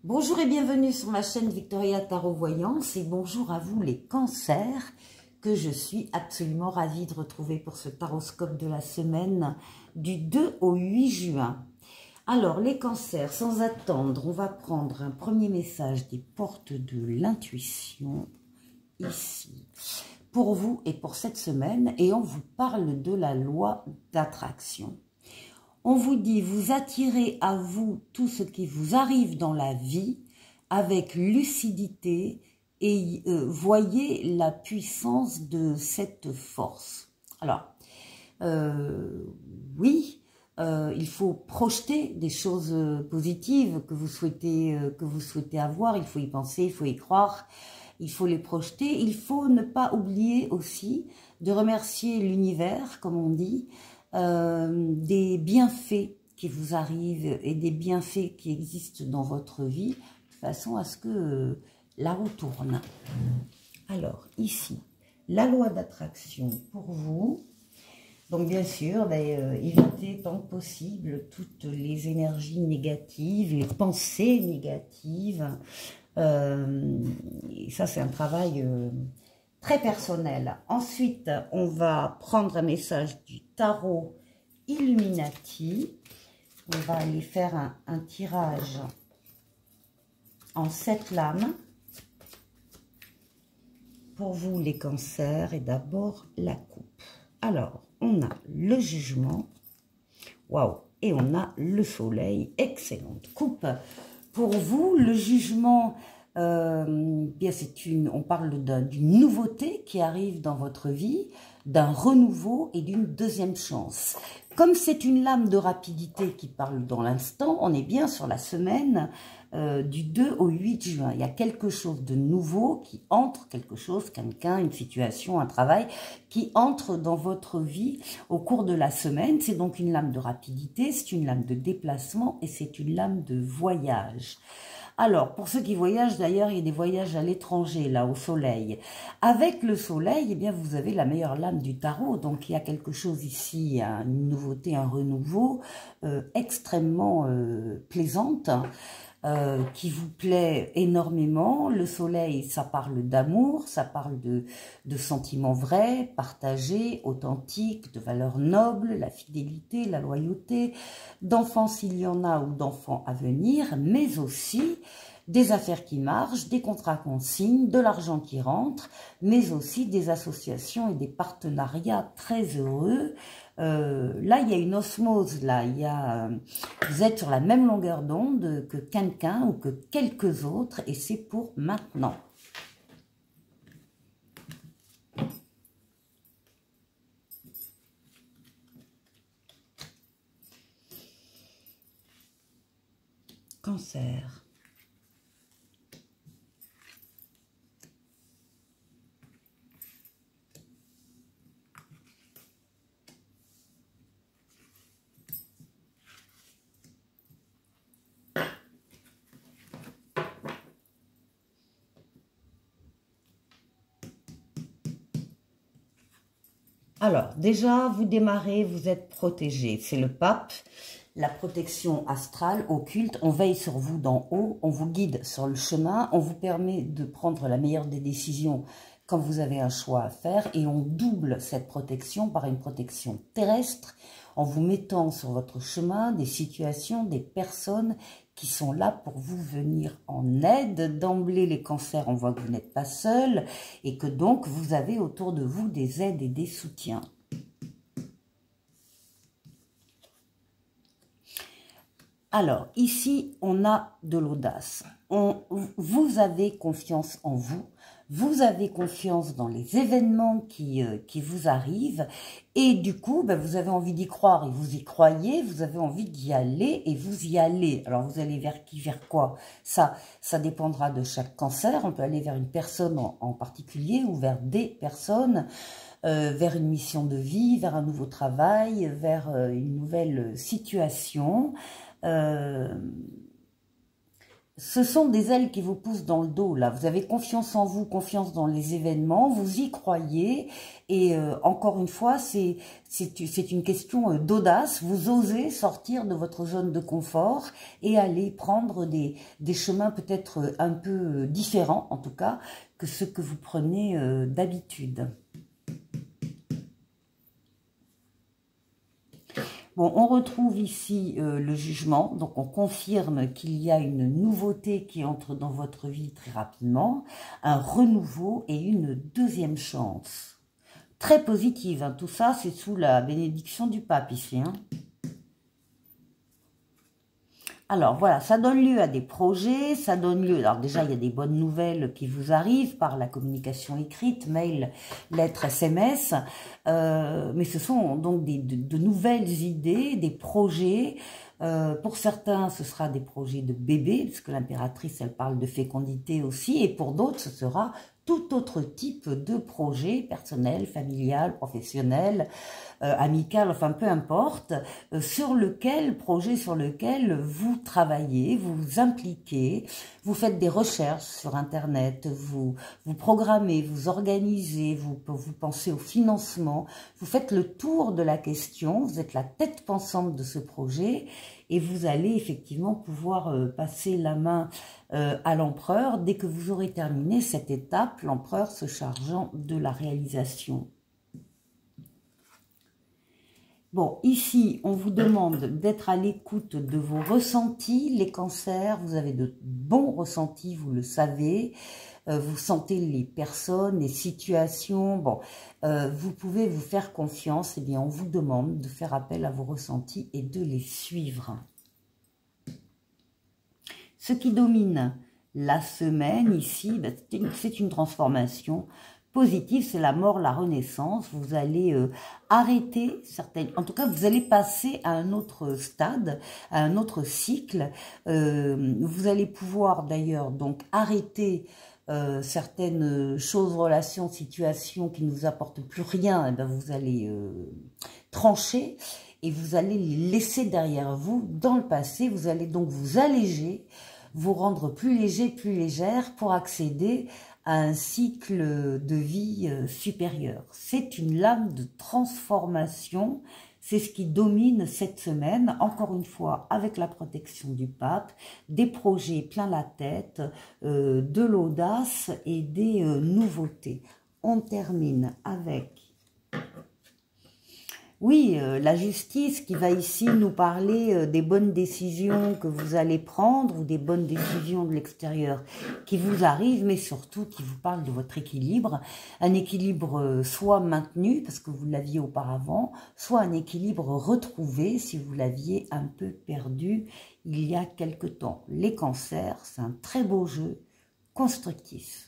Bonjour et bienvenue sur ma chaîne Victoria Tarot Voyance et bonjour à vous les cancers que je suis absolument ravie de retrouver pour ce taroscope de la semaine du 2 au 8 juin. Alors les cancers, sans attendre, on va prendre un premier message des portes de l'intuition ici pour vous et pour cette semaine et on vous parle de la loi d'attraction. On vous dit, vous attirez à vous tout ce qui vous arrive dans la vie avec lucidité et voyez la puissance de cette force. Alors, oui, il faut projeter des choses positives que vous souhaitez avoir, il faut y penser, il faut y croire, il faut les projeter. Il faut ne pas oublier aussi de remercier l'univers, comme on dit, des bienfaits qui vous arrivent et des bienfaits qui existent dans votre vie, de façon à ce que la roue tourne. Alors, ici, la loi d'attraction pour vous. Donc, bien sûr, évitez tant que possible toutes les énergies négatives, les pensées négatives. Et ça, c'est un travail très personnel. Ensuite, on va prendre un message du tarot Illuminati. On va aller faire un tirage en 7 lames. Pour vous, les cancers, et d'abord la coupe. Alors, on a le jugement. Waouh! Et on a le soleil. Excellente coupe. Pour vous, le jugement... bien on parle d'une nouveauté qui arrive dans votre vie, d'un renouveau et d'une deuxième chance. Comme c'est une lame de rapidité qui parle dans l'instant, on est bien sur la semaine du 2 au 8 juin. Il y a quelque chose de nouveau qui entre, quelque chose, quelqu'un, une situation, un travail, qui entre dans votre vie au cours de la semaine. C'est donc une lame de rapidité, c'est une lame de déplacement et c'est une lame de voyage. Alors, pour ceux qui voyagent, d'ailleurs, il y a des voyages à l'étranger, là, au soleil. Avec le soleil, eh bien, vous avez la meilleure lame du tarot. Donc, il y a quelque chose ici, une nouveauté, un renouveau extrêmement plaisante, qui vous plaît énormément. Le soleil, ça parle d'amour, ça parle de sentiments vrais, partagés, authentiques, de valeurs nobles, la fidélité, la loyauté, d'enfants s'il y en a ou d'enfants à venir, mais aussi des affaires qui marchent, des contrats qu'on signe, de l'argent qui rentre, mais aussi des associations et des partenariats très heureux. Là, il y a une osmose, là, vous êtes sur la même longueur d'onde que quelqu'un ou que quelques autres, et c'est pour maintenant. Cancer. Alors, déjà, vous démarrez, vous êtes protégé. C'est le pape, la protection astrale, occulte. On veille sur vous d'en haut, on vous guide sur le chemin, on vous permet de prendre la meilleure des décisions quand vous avez un choix à faire et on double cette protection par une protection terrestre en vous mettant sur votre chemin des situations, des personnes qui sont là pour vous venir en aide. D'emblée, les cancers, on voit que vous n'êtes pas seul et que donc vous avez autour de vous des aides et des soutiens. Alors, ici, on a de l'audace. Vous avez confiance en vous. Vous avez confiance dans les événements qui vous arrivent et du coup, vous avez envie d'y croire et vous y croyez, vous avez envie d'y aller et vous y allez. Alors, vous allez vers qui, vers quoi? Ça dépendra de chaque cancer. On peut aller vers une personne en particulier ou vers des personnes, vers une mission de vie, vers un nouveau travail, vers une nouvelle situation. ce sont des ailes qui vous poussent dans le dos, là. Vous avez confiance en vous, confiance dans les événements, vous y croyez. Et encore une fois, c'est une question d'audace. Vous osez sortir de votre zone de confort et aller prendre des chemins peut-être un peu différents, en tout cas, que ce que vous prenez d'habitude. Bon, on retrouve ici le jugement, donc on confirme qu'il y a une nouveauté qui entre dans votre vie très rapidement, un renouveau et une deuxième chance. Très positive, hein. Tout ça c'est sous la bénédiction du pape ici, hein. Alors voilà, ça donne lieu à des projets, ça donne lieu... Alors déjà, il y a des bonnes nouvelles qui vous arrivent par la communication écrite, mail, lettres, SMS. Mais ce sont donc de nouvelles idées, des projets. Pour certains, ce sera des projets de bébés, puisque l'impératrice, elle parle de fécondité aussi. Et pour d'autres, ce sera tout autre type de projet, personnel, familial, professionnel, amical, enfin peu importe, projet sur lequel vous travaillez, vous vous impliquez, vous faites des recherches sur Internet, vous programmez, vous organisez, vous pensez au financement, vous faites le tour de la question, vous êtes la tête pensante de ce projet et vous allez effectivement pouvoir passer la main à l'empereur dès que vous aurez terminé cette étape, l'empereur se chargeant de la réalisation. Bon, ici, on vous demande d'être à l'écoute de vos ressentis. Les cancers, vous avez de bons ressentis, vous le savez. Vous sentez les personnes, les situations. Bon, vous pouvez vous faire confiance. Eh bien, on vous demande de faire appel à vos ressentis et de les suivre. Ce qui domine la semaine ici, c'est une transformation positive, c'est la mort, la renaissance. Vous allez arrêter certaines... En tout cas, vous allez passer à un autre stade, à un autre cycle. Vous allez pouvoir d'ailleurs donc arrêter certaines choses, relations, situations qui ne vous apportent plus rien. Et bien, vous allez trancher et vous allez les laisser derrière vous dans le passé. Vous allez donc vous alléger, vous rendre plus léger, plus légère pour accéder à un cycle de vie supérieur. C'est une lame de transformation, c'est ce qui domine cette semaine, encore une fois avec la protection du pape, des projets plein la tête, de l'audace et des nouveautés. On termine avec... Oui, la justice qui va ici nous parler des bonnes décisions que vous allez prendre ou des bonnes décisions de l'extérieur qui vous arrivent, mais surtout qui vous parle de votre équilibre. Un équilibre soit maintenu parce que vous l'aviez auparavant, soit un équilibre retrouvé si vous l'aviez un peu perdu il y a quelque temps. Les cancers, c'est un très beau jeu constructif.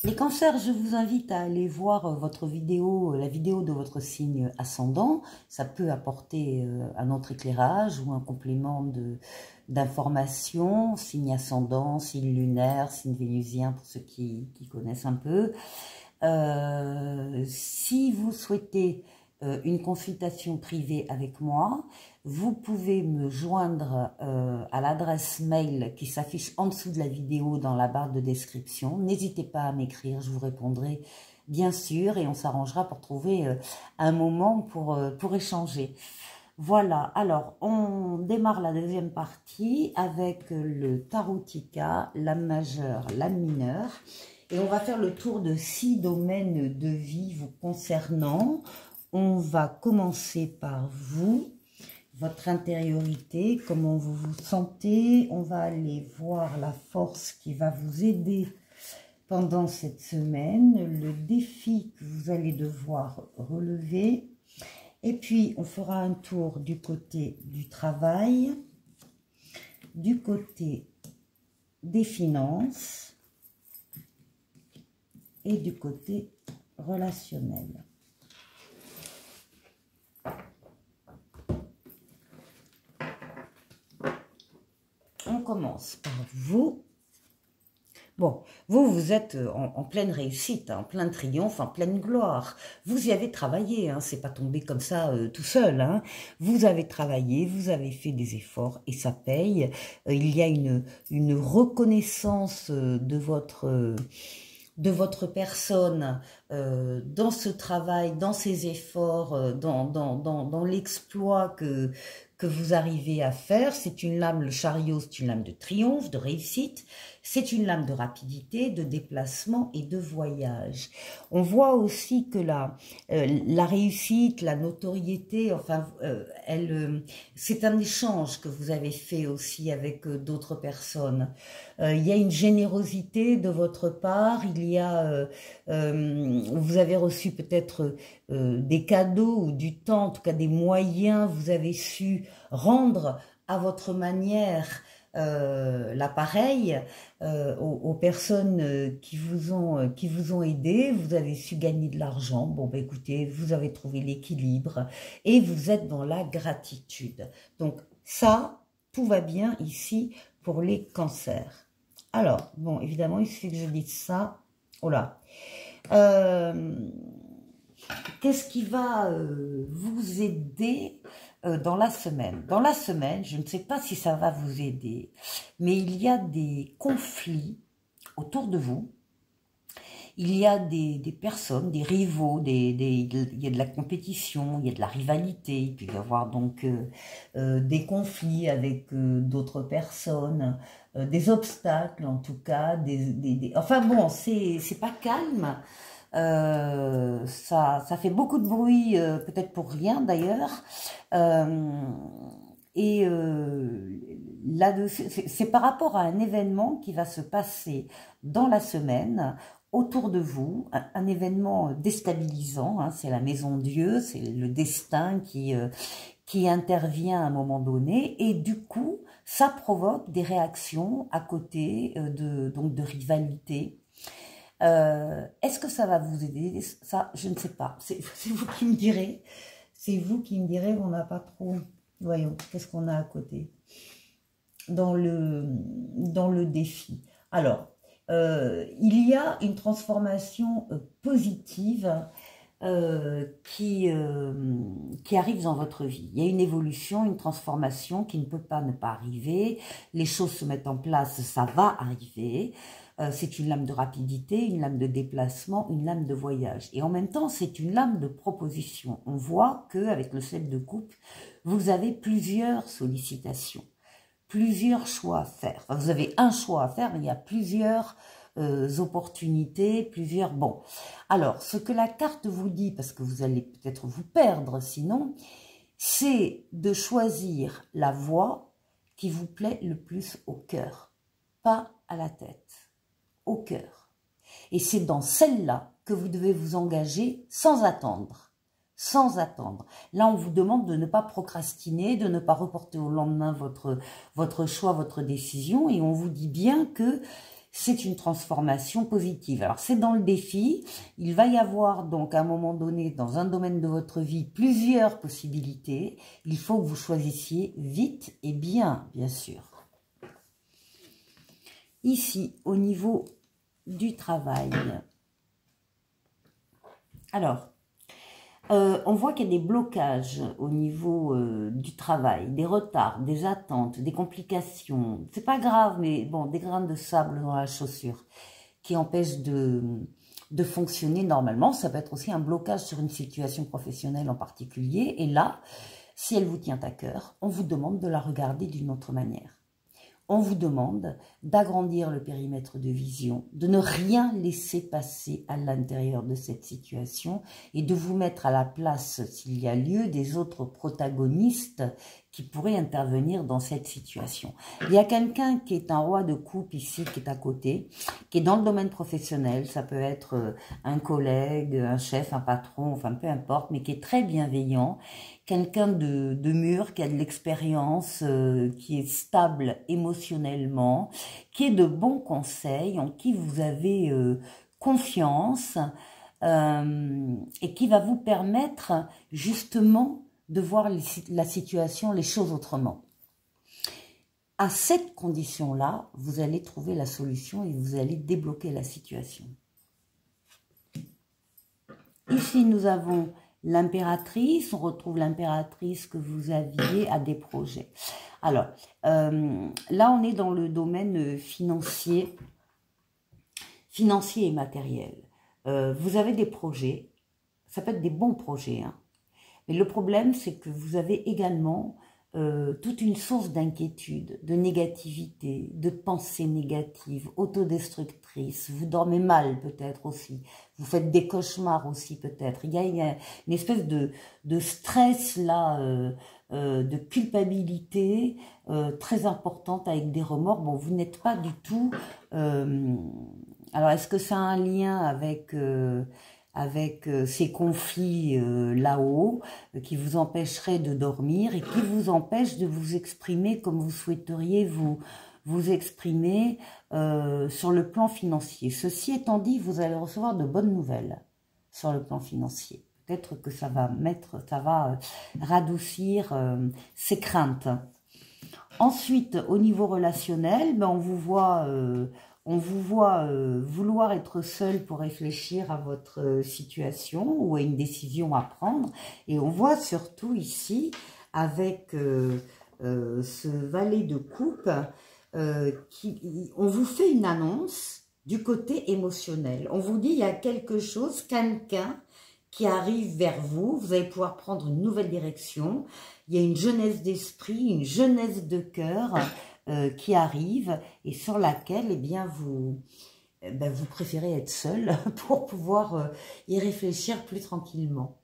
Les cancers, je vous invite à aller voir votre vidéo, la vidéo de votre signe ascendant. Ça peut apporter un autre éclairage ou un complément d'informations. Signe ascendant, signe lunaire, signe vénusien pour ceux qui connaissent un peu. Si vous souhaitez une consultation privée avec moi, vous pouvez me joindre à l'adresse mail qui s'affiche en dessous de la vidéo dans la barre de description. N'hésitez pas à m'écrire, je vous répondrai bien sûr et on s'arrangera pour trouver un moment pour échanger. Voilà, alors on démarre la deuxième partie avec le Tarotica, l'âme majeure, l'âme mineure. Et on va faire le tour de 6 domaines de vie vous concernant. On va commencer par vous, votre intériorité, comment vous vous sentez. On va aller voir la force qui va vous aider pendant cette semaine, le défi que vous allez devoir relever. Et puis, on fera un tour du côté du travail, du côté des finances et du côté relationnel. On commence par vous. Bon, vous êtes en pleine réussite, hein, en plein triomphe, en pleine gloire. Vous y avez travaillé, hein, c'est pas tombé comme ça tout seul. Hein. Vous avez travaillé, vous avez fait des efforts et ça paye. Il y a une reconnaissance de votre personne dans ce travail, dans ces efforts, dans l'exploit que vous arrivez à faire. C'est une lame, le chariot, c'est une lame de triomphe, de réussite. C'est une lame de rapidité, de déplacement et de voyage. On voit aussi que la réussite, la notoriété, enfin, c'est un échange que vous avez fait aussi avec d'autres personnes. Il y a une générosité de votre part, vous avez reçu peut-être des cadeaux ou du temps, en tout cas des moyens, vous avez su rendre à votre manière l'appareil aux personnes qui vous ont aidé. Vous avez su gagner de l'argent. Bon, ben écoutez, vous avez trouvé l'équilibre et vous êtes dans la gratitude. Donc ça, tout va bien ici pour les cancers. Alors, bon, évidemment, il suffit que je dise ça. Oh là. Qu'est-ce qui va vous aider dans la semaine? Dans la semaine, je ne sais pas si ça va vous aider, mais il y a des conflits autour de vous. Il y a des personnes, des rivaux, il y a de la compétition, il y a de la rivalité, il peut y avoir donc des conflits avec d'autres personnes, des obstacles en tout cas, enfin bon, c'est pas calme. Ça fait beaucoup de bruit, peut-être pour rien d'ailleurs. Là-dessus, c'est par rapport à un événement qui va se passer dans la semaine autour de vous, un événement déstabilisant. Hein, c'est la maison Dieu, c'est le destin qui intervient à un moment donné, et du coup, ça provoque des réactions à côté donc de rivalité. Est-ce que ça va vous aider? Ça, je ne sais pas. C'est vous qui me direz. C'est vous qui me direz. On n'a pas trop. Voyons, qu'est-ce qu'on a à côté dans le défi. Alors, il y a une transformation positive qui arrive dans votre vie. Il y a une évolution, une transformation qui ne peut pas ne pas arriver. Les choses se mettent en place, ça va arriver. C'est une lame de rapidité, une lame de déplacement, une lame de voyage. Et en même temps, c'est une lame de proposition. On voit qu'avec le 7 de coupe, vous avez plusieurs sollicitations, plusieurs choix à faire. Enfin, vous avez un choix à faire, mais il y a plusieurs opportunités, plusieurs... Bon, alors, ce que la carte vous dit, parce que vous allez peut-être vous perdre sinon, c'est de choisir la voie qui vous plaît le plus au cœur, pas à la tête. Au cœur. Et c'est dans celle-là que vous devez vous engager sans attendre. Sans attendre. Là, on vous demande de ne pas procrastiner, de ne pas reporter au lendemain votre choix, votre décision. Et on vous dit bien que c'est une transformation positive. Alors, c'est dans le défi. Il va y avoir donc à un moment donné, dans un domaine de votre vie, plusieurs possibilités. Il faut que vous choisissiez vite et bien sûr. Ici, au niveau du travail. Alors, on voit qu'il y a des blocages au niveau du travail, des retards, des attentes, des complications. C'est pas grave, mais bon, des grains de sable dans la chaussure qui empêchent de fonctionner normalement. Ça peut être aussi un blocage sur une situation professionnelle en particulier. Et là, si elle vous tient à cœur, on vous demande de la regarder d'une autre manière. On vous demande d'agrandir le périmètre de vision, de ne rien laisser passer à l'intérieur de cette situation et de vous mettre à la place, s'il y a lieu, des autres protagonistes qui pourraient intervenir dans cette situation. Il y a quelqu'un qui est un roi de coupe ici, qui est à côté, qui est dans le domaine professionnel, ça peut être un collègue, un chef, un patron, enfin peu importe, mais qui est très bienveillant, quelqu'un de mûr, qui a de l'expérience, qui est stable émotionnellement, qui est de bons conseils, en qui vous avez confiance et qui va vous permettre justement de voir la situation, les choses autrement. À cette condition-là, vous allez trouver la solution et vous allez débloquer la situation. Ici, nous avons l'impératrice. On retrouve l'impératrice que vous aviez à des projets. Alors, là, on est dans le domaine financier et matériel. Vous avez des projets. Ça peut être des bons projets, hein. Mais le problème, c'est que vous avez également toute une source d'inquiétude, de négativité, de pensées négatives, autodestructrices. Vous dormez mal peut-être aussi. Vous faites des cauchemars aussi peut-être. Il y a une espèce de stress là, de culpabilité très importante avec des remords. Bon, vous n'êtes pas du tout... alors, est-ce que ça a un lien avec ces conflits là-haut qui vous empêcheraient de dormir et qui vous empêchent de vous exprimer comme vous souhaiteriez vous exprimer sur le plan financier. Ceci étant dit, vous allez recevoir de bonnes nouvelles sur le plan financier. Peut-être que ça va radoucir ces craintes. Ensuite, au niveau relationnel, ben, on vous voit vouloir être seul pour réfléchir à votre situation ou à une décision à prendre. Et on voit surtout ici, avec ce valet de coupe, on vous fait une annonce du côté émotionnel. On vous dit il y a quelque chose, quelqu'un qui arrive vers vous. Vous allez pouvoir prendre une nouvelle direction. Il y a une jeunesse d'esprit, une jeunesse de cœur qui arrive et sur laquelle eh bien, vous préférez être seul pour pouvoir y réfléchir plus tranquillement.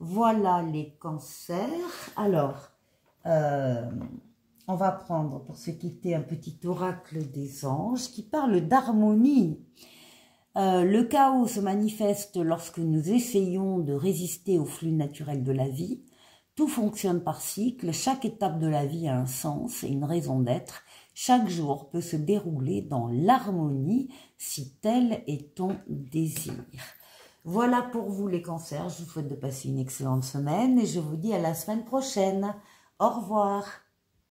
Voilà les cancers. Alors, on va prendre pour se quitter un petit oracle des anges qui parle d'harmonie. Le chaos se manifeste lorsque nous essayons de résister au flux naturel de la vie. Tout fonctionne par cycle, chaque étape de la vie a un sens et une raison d'être. Chaque jour peut se dérouler dans l'harmonie si tel est ton désir. Voilà pour vous les cancers, je vous souhaite de passer une excellente semaine et je vous dis à la semaine prochaine. Au revoir.